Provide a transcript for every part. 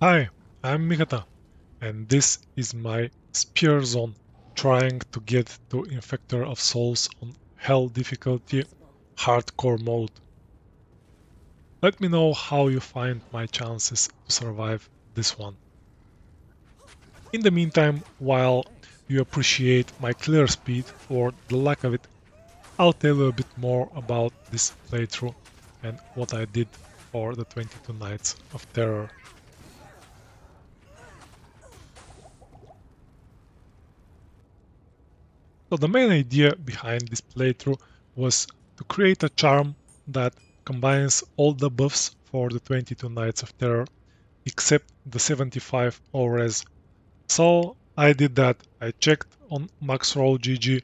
Hi, I'm Mikata, and this is my Spearzon, trying to get to Infector of Souls on Hell difficulty, hardcore mode. Let me know how you find my chances to survive this one. In the meantime, while you appreciate my clear speed, or the lack of it, I'll tell you a bit more about this playthrough and what I did for the 22 Nights of Terror. So the main idea behind this playthrough was to create a charm that combines all the buffs for the 22 Nights of Terror, except the 75 ORES. So I did that. I checked on MaxRoll GG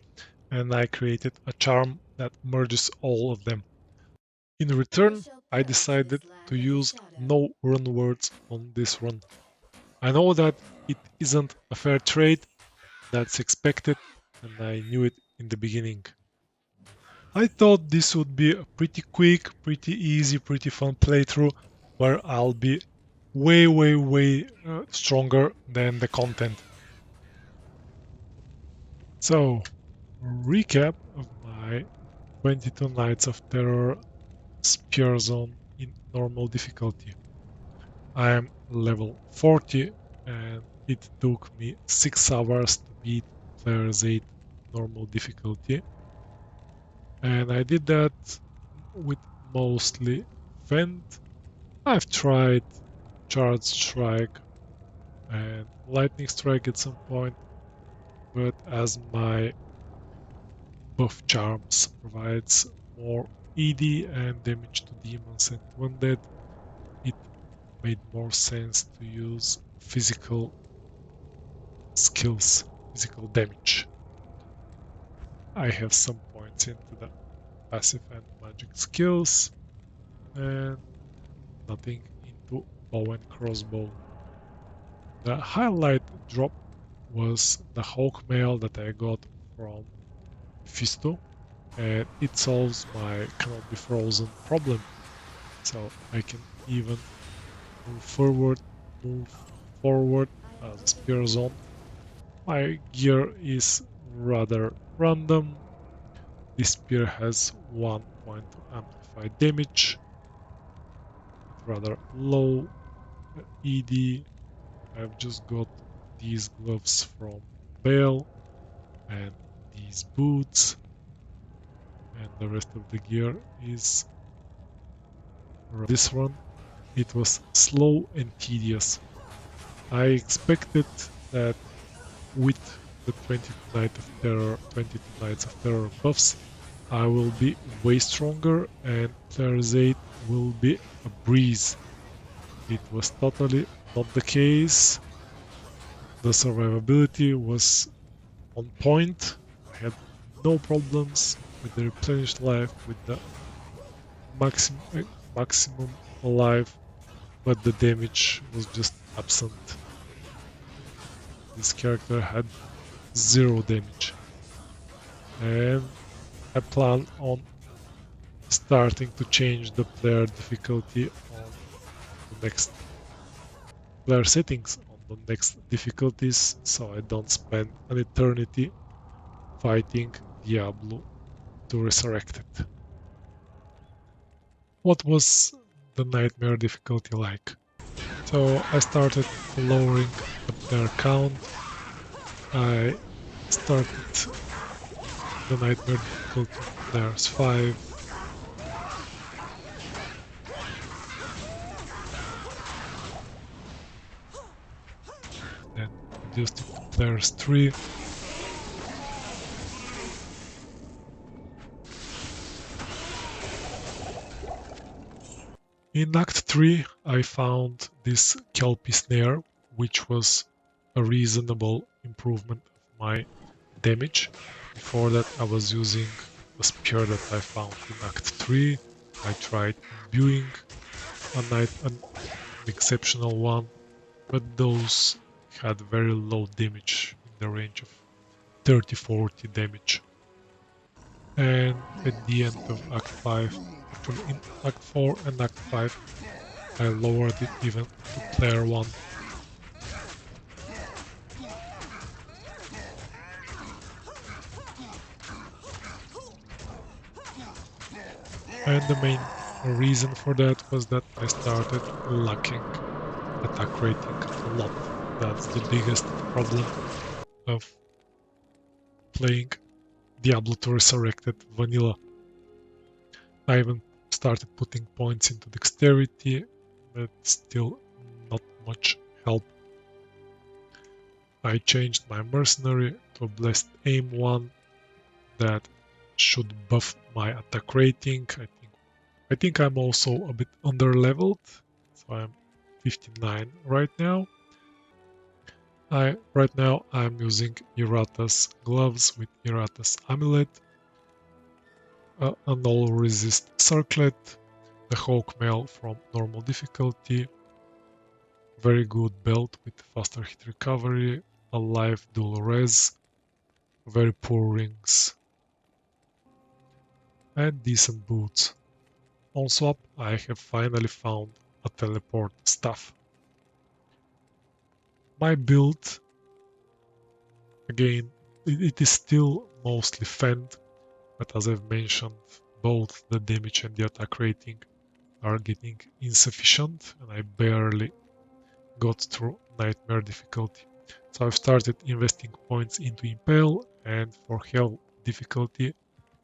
and I created a charm that merges all of them. In return, I decided to use no run words on this run. I know that it isn't a fair trade, that's expected, and I knew it in the beginning. I thought this would be a pretty quick, pretty easy, pretty fun playthrough where I'll be way stronger than the content. So, recap of my 22 Nights of Terror Spearzon in normal difficulty. I am level 40 and it took me 6 hours to beat Player's 8 normal difficulty. And I did that with mostly Vent. I've tried Charge Strike and Lightning Strike at some point, but as my buff charms provides more ED and damage to demons and undead, it made more sense to use physical skills, physical damage. I have some points into the passive and magic skills, and nothing into bow and crossbow. The highlight drop was the Hawk Mail that I got from Fisto, and it solves my cannot be frozen problem. So I can even move forward, move forward as a Spearzon. My gear is rather random. This spear has 1 point to amplify damage, rather low ED. I've just got these gloves from Bale and these boots, and the rest of the gear is this one. It was slow and tedious. I expected that with the 22 Nights of Terror buffs, I will be way stronger and Player's 8 will be a breeze. It was totally not the case. The survivability was on point. I had no problems with the replenished life, with the maximum alive, but the damage was just absent. This character had 0 damage, and I plan on starting to change the player difficulty on the next player settings on the next difficulties, so I don't spend an eternity fighting Diablo to Resurrected. What was the nightmare difficulty like? So I started lowering the player count. I started the nightmare difficulty players 5, then reduced it to players 3. In Act 3, I found this Kelpie snare, which was a reasonable improvement of my damage. Before that, I was using a spear that I found in Act 3. I tried imbuing an exceptional one, but those had very low damage in the range of 30-40 damage. And at the end of Act 5, actually in Act 4 and Act 5, I lowered it even to player 1. And the main reason for that was that I started lacking attack rating a lot. That's the biggest problem of playing Diablo 2 Resurrected vanilla. I even started putting points into dexterity, but still not much help. I changed my mercenary to a blessed aim one that should buff my attack rating. I think I'm also a bit under-leveled, so I'm 59 right now. Right now I'm using Irata's gloves with Irata's amulet, a null resist circlet, the hawk mail from normal difficulty, very good belt with faster hit recovery, a live dual res, very poor rings, and decent boots. On swap, I have finally found a teleport staff. My build, again, it is still mostly fend, but as I've mentioned, both the damage and the attack rating are getting insufficient, and I barely got through nightmare difficulty. So I've started investing points into Impale, and for hell difficulty,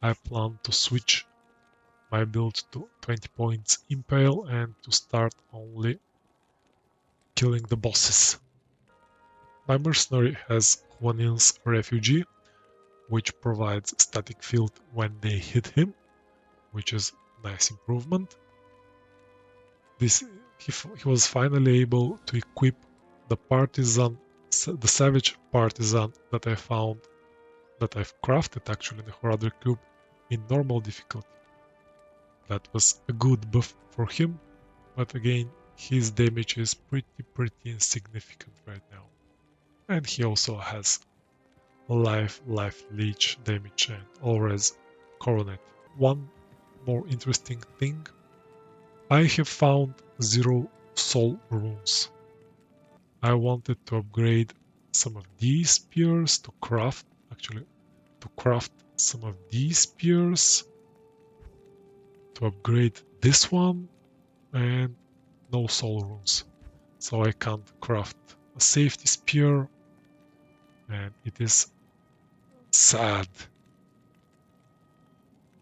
I plan to switch my build to 20 points Impale and to start only killing the bosses. My mercenary has Huanin's Refugee, which provides static field when they hit him, which is a nice improvement. He was finally able to equip the savage partisan that I found, that I've crafted actually in the Horadric Cube in normal difficulty. That was a good buff for him, but again, his damage is pretty insignificant right now. And he also has life leech damage and all-res coronet. One more interesting thing, I have found 0 soul runes. I wanted to upgrade some of these spears to craft some of these spears, to upgrade this one, and no soul runes. So I can't craft a safety spear, and it is sad.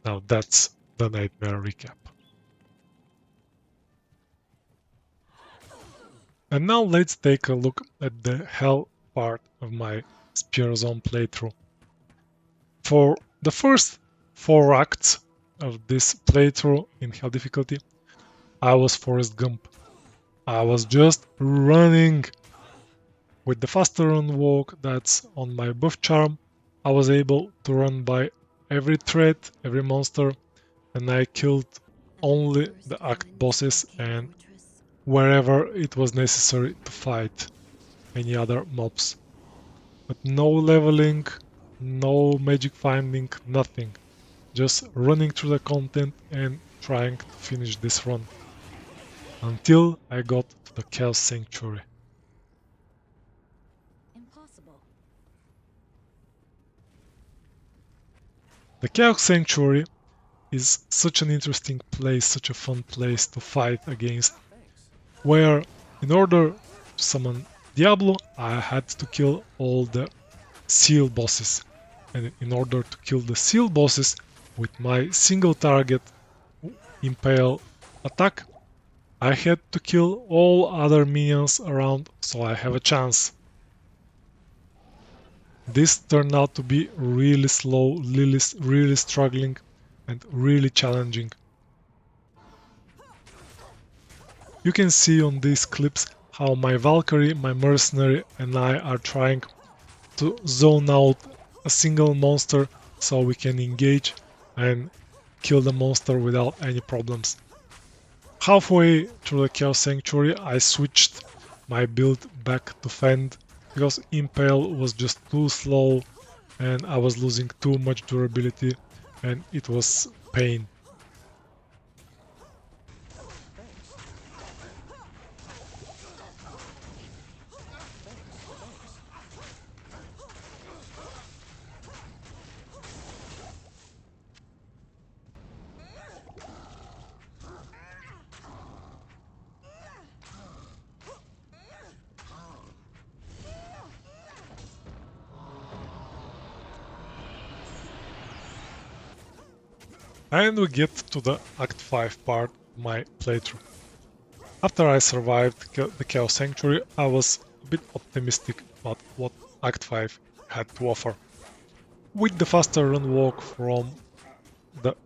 Now that's the nightmare recap. And now let's take a look at the hell part of my Spearzon playthrough. For the first 4 acts of this playthrough in hell difficulty, I was Forrest Gump. I was just running. With the faster run walk that's on my buff charm, I was able to run by every threat, every monster, and I killed only the act bosses and wherever it was necessary to fight any other mobs. But no leveling, no magic finding, nothing. Just running through the content and trying to finish this run. Until I got to the Chaos Sanctuary. Impossible. The Chaos Sanctuary is such an interesting place, such a fun place to fight against, where in order to summon Diablo, I had to kill all the seal bosses, and in order to kill the seal bosses with my single target Impale attack, I had to kill all other minions around so I have a chance. This turned out to be really slow, really struggling, and really challenging. You can see on these clips how my Valkyrie, my mercenary, and I are trying to zone out a single monster so we can engage and kill the monster without any problems. Halfway through the Chaos Sanctuary, I switched my build back to Fend because Impale was just too slow and I was losing too much durability and it was pain. And we get to the Act 5 part of my playthrough. After I survived the Chaos Sanctuary, I was a bit optimistic about what Act 5 had to offer. With the faster run walk from the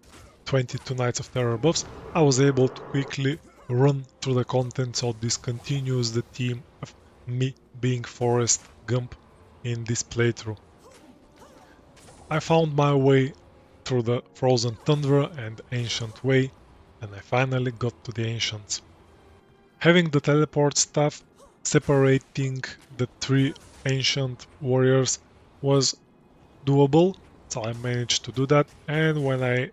22 Nights of Terror buffs, I was able to quickly run through the content, so this continues the theme of me being Forrest Gump in this playthrough. I found my way through the Frozen Tundra and Ancient Way, and I finally got to the Ancients. Having the teleport staff separating the three Ancient warriors was doable, so I managed to do that, and when I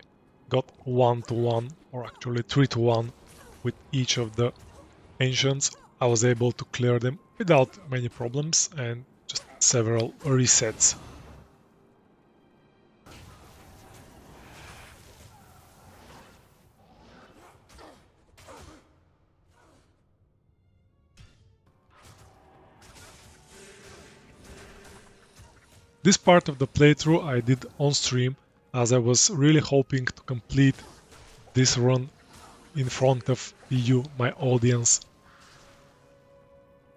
got 1-to-1, or actually 3-to-1 with each of the Ancients, I was able to clear them without many problems and just several resets. This part of the playthrough I did on stream, as I was really hoping to complete this run in front of you, my audience.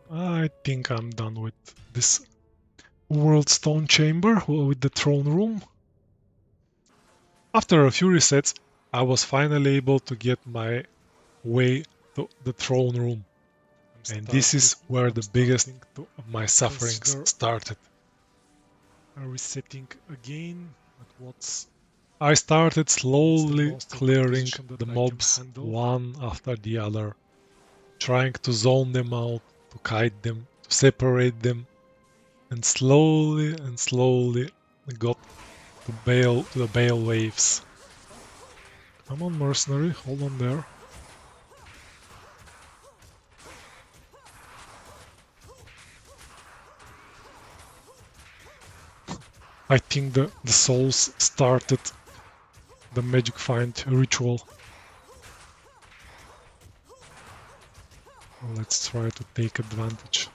I think I'm done with this Worldstone chamber with the throne room. After a few resets, I was finally able to get my way to the throne room. And this is where the biggest of my sufferings started. Resetting again, but what's... I started slowly clearing the mobs one after the other, trying to zone them out, to kite them, to separate them, and slowly got to the Bale waves. Come on, mercenary, hold on there. I think the souls started the magic find ritual. Let's try to take advantage.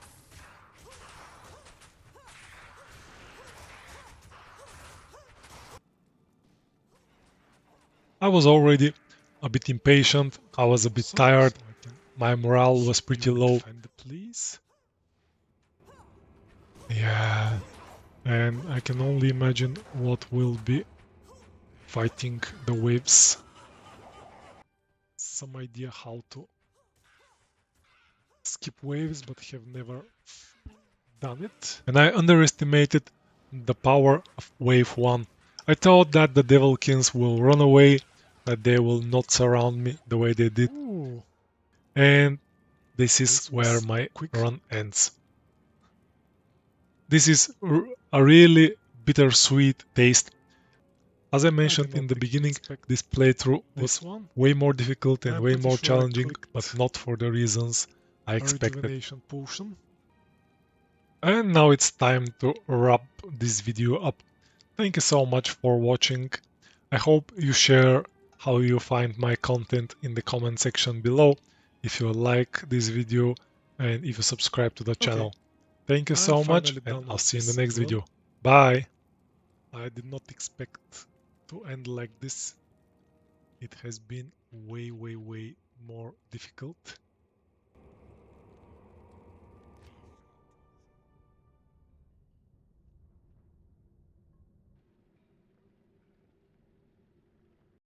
I was already a bit impatient, I was a bit tired, my morale was pretty low. Yeah, and I can only imagine what will be fighting the waves. Some idea how to skip waves, but have never done it. And I underestimated the power of wave 1. I thought that the Devilkins will run away, that they will not surround me the way they did. Ooh. And this is where my run ends. This is a really bittersweet taste. As I mentioned in the beginning, this playthrough was way more difficult and way more challenging, but not for the reasons I expected. And now it's time to wrap this video up. Thank you so much for watching. I hope you share how you find my content in the comment section below, if you like this video and if you subscribe to the channel. Thank you so much, and I'll see you in the next video. Bye! I did not expect to end like this. It has been way more difficult.